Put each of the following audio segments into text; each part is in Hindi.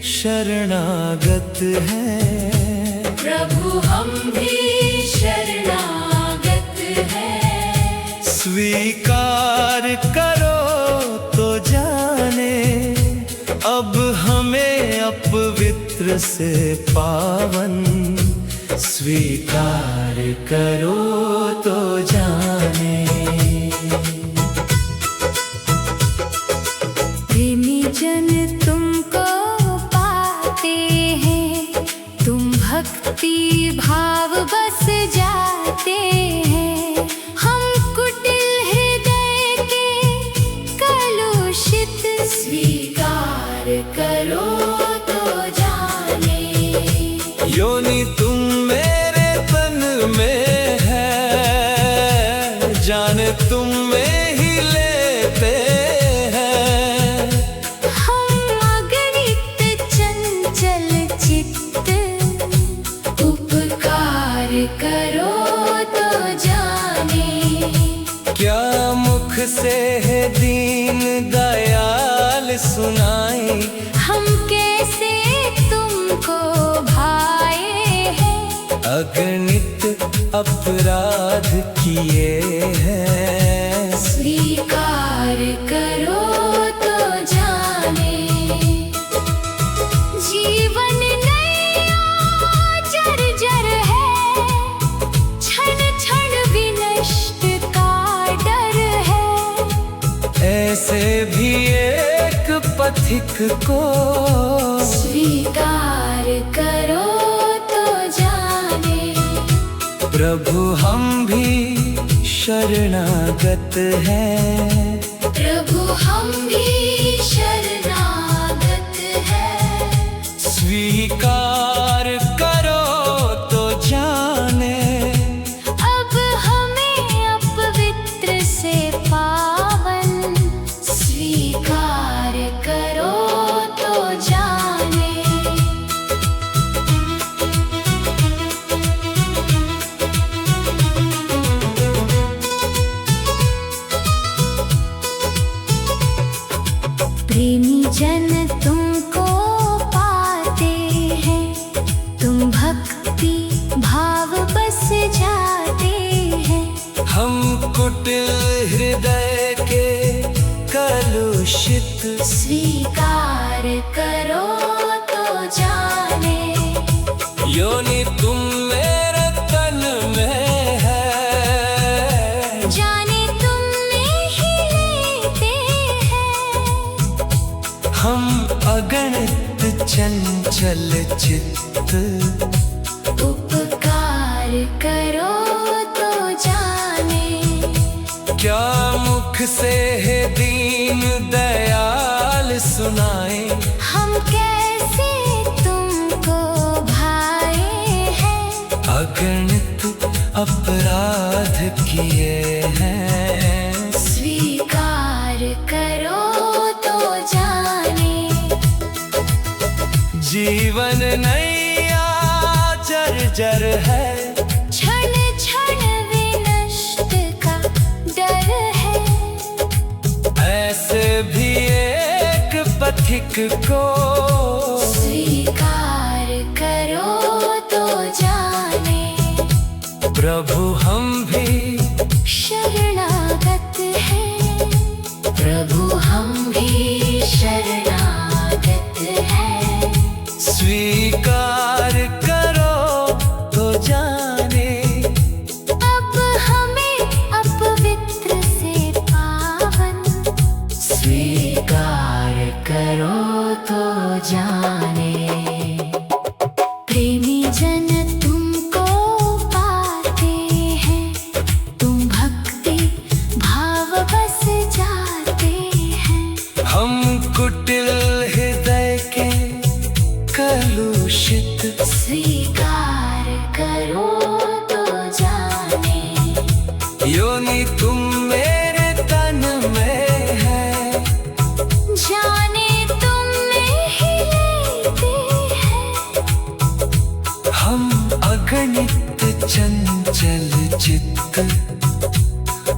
शरणागत हैं। प्रभु हम भी शरणागत हैं। स्वीकार करो तो जाने, अब हमें अपवित्र से पावन। स्वीकार करो तो जाने। प्रेमी जन तुमको पाते हैं, तुम भक्ति भाव बस जाते हैं। हम कुटिल हृदय के कलुषित, स्वीकार करो तो जाने। योनि तुम मेरे तन में है, जान तुम में ही लेते हैं। हम अगणित चंचल चित्त, उपकार करो तो जाने। क्या मुख से है दीन दयाल सुनाई, हम कैसे तुमको भाए हैं। अगणित अपराध किए हैं। स्वीकार करो तो जाने। जीवन नैया जर्जर है, क्षण क्षण विनष्ट का डर है। ऐसे भी एक पथिक को स्वीकार करो तो जाने। प्रभु हम भी शरणागत हैं। प्रभु हम भी शरणागत हैं। स्वीकार करो तो जाने, अब हमें अपवित्र से पावन। स्वीकार करो तो जाने। प्रेमी जन तुमको पाते हैं, तुम भक्ति भाव बस जाते हैं। हम कुटिल हृदय के कलुषित, स्वीकार करो तो जाने। योनि तुम मेरे तन में है, जाने तुम में ही लेते हैं। हम अगणित चंचल चित्त, उपकार करो तो जाने। क्या मुख से है दीन दयाल सुनाए, हम कैसे तुमको भाए हैं। अगणित अपराध किए हैं। स्वीकार करो तो जाने। जीवन नैया जर्जर है, क्षण क्षण विनष्ट का डर है। ऐसे भी एक पथिक को स्वीकार करो तो जाने। प्रभु हम भी शरणागत हैं। प्रभु हम भी शरणागत हैं। स्वीकार करो तो जाने। अब हमें अपवित्र से पावन। स्वीकार करो तो जाने। प्रेमी जन तुमको पाते हैं, तुम भक्ति भाव बस जाते हैं। हम कुटिल हृदय के कलुषित, स्वीकार करो तो जाने। योनि तुम मेरे तन में है, जाने तुम में ही लेते हैं। हम अगणित चंचल चित्त,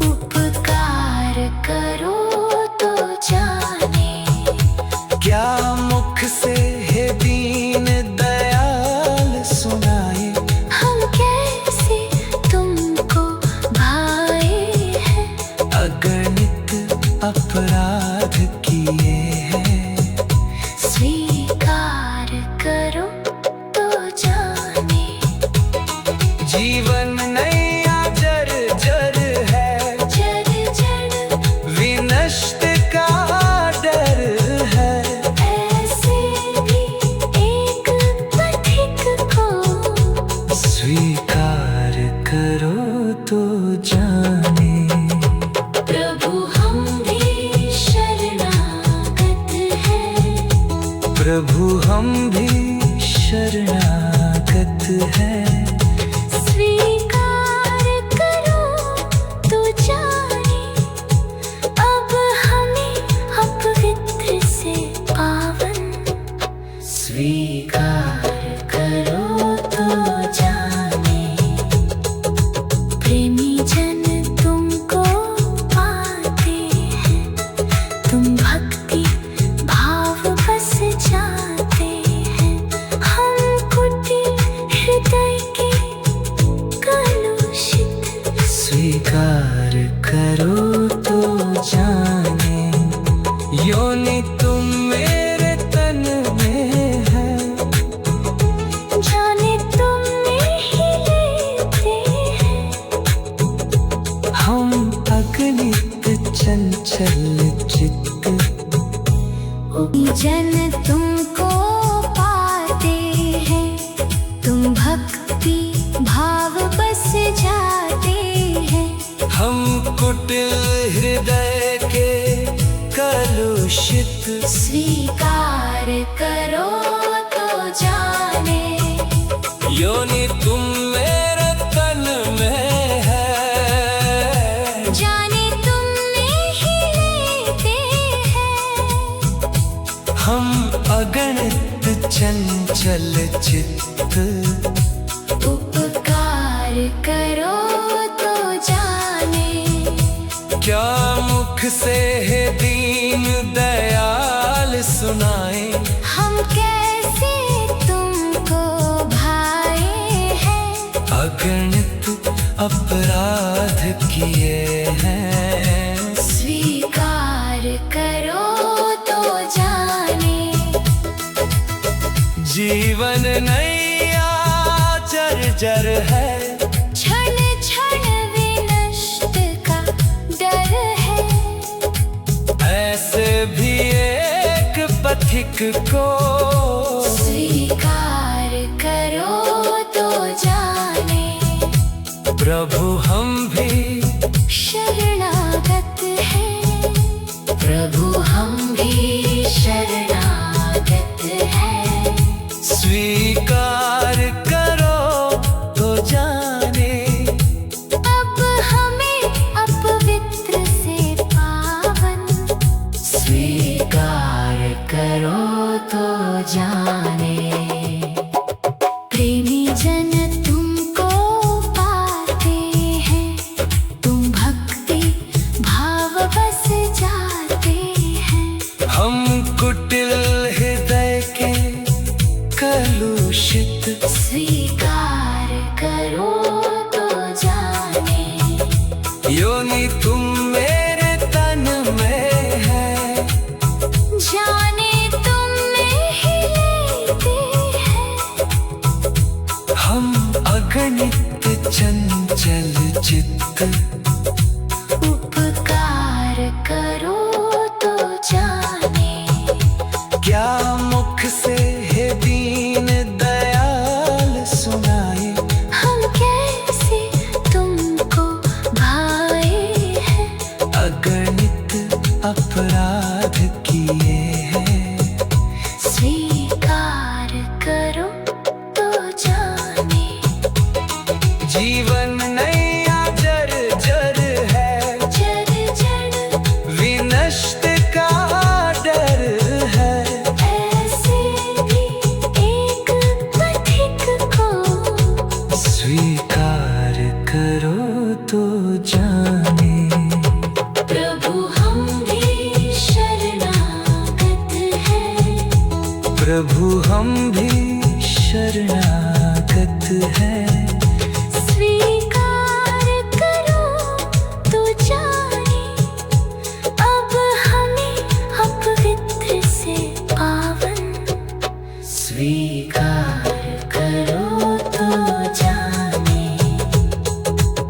उपकार करो तो जाने। क्या मुख से है स्वीकार करो तो जाने। जीवन नैया जर जर है, जर जर विनष्ट का डर है। ऐसे भी एक पथिक को स्वीकार करो तो जाने। प्रभु हम भी शरणागत हैं। प्रभु हम भी शरणागत हैं। स्वीकार करो तो जाने। अब हमें अपवित्र से पावन स्वीकार करो तो जाने। प्रेमी जन तुमको पाते हैं, तुम भक्ति भाव बस जाते हैं। हम कुटिल हृदय के कलुषित स्वीकार करो तो जाने। योनि तुम मेरे तन में है, जाने तुम में ही लेते हैं। हम अगणित चंचल चित्त। जन तुमको पाते हैं, तुम भक्ति भाव बस जाते हैं। हम कुटिल हृदय के कलुषित स्वीकार करो तो जाने। योनि तुम मेरे तन में है, जाने तुम में ही लेते हैं। हम अगणित चंचल चित्त। उपकार करो तो जाने। क्या मुख से है दीन दयाल सुनाए। हम कैसे तुमको भाए हैं। अगणित अपराध किए हैं। स्वीकार करो तो जाने। जीवन नैया जर जर है, क्षण क्षण विनष्ट का डर है। ऐसे भी एक पथिक को स्वीकार करो तो जाने। प्रभु हम भी शरणागत हैं। प्रभु हम भी शरणागत हैं। स्वीकार करो तो जाने। अब हमें अपवित्र से पावन स्वीकार करो तो जाने। प्रेमी जन तुमको पाते हैं, तुम भक्ति भाव बस जाते हैं। हम कुटिल हृदय के कलुषित स्वीकार करो तो जाने। योनि तुम मेरे तन में है, जाने तुम में ही लेते हैं। हम अगणित चंचल चित्त। उपकार करो तो जाने। क्या मुख से है दीन दयाल सुनाए। हम कैसे तुमको भाए हैं। अगणित अपराध किए हैं। स्वीकार करो तो जाने। जीवन नैया जर जर है, जर जर विनष्ट का डर है। ऐसे भी एक पथिक को स्वीकार करो तो जाने। प्रभु हम भी शरणागत हैं। प्रभु हम भी शरणागत हैं।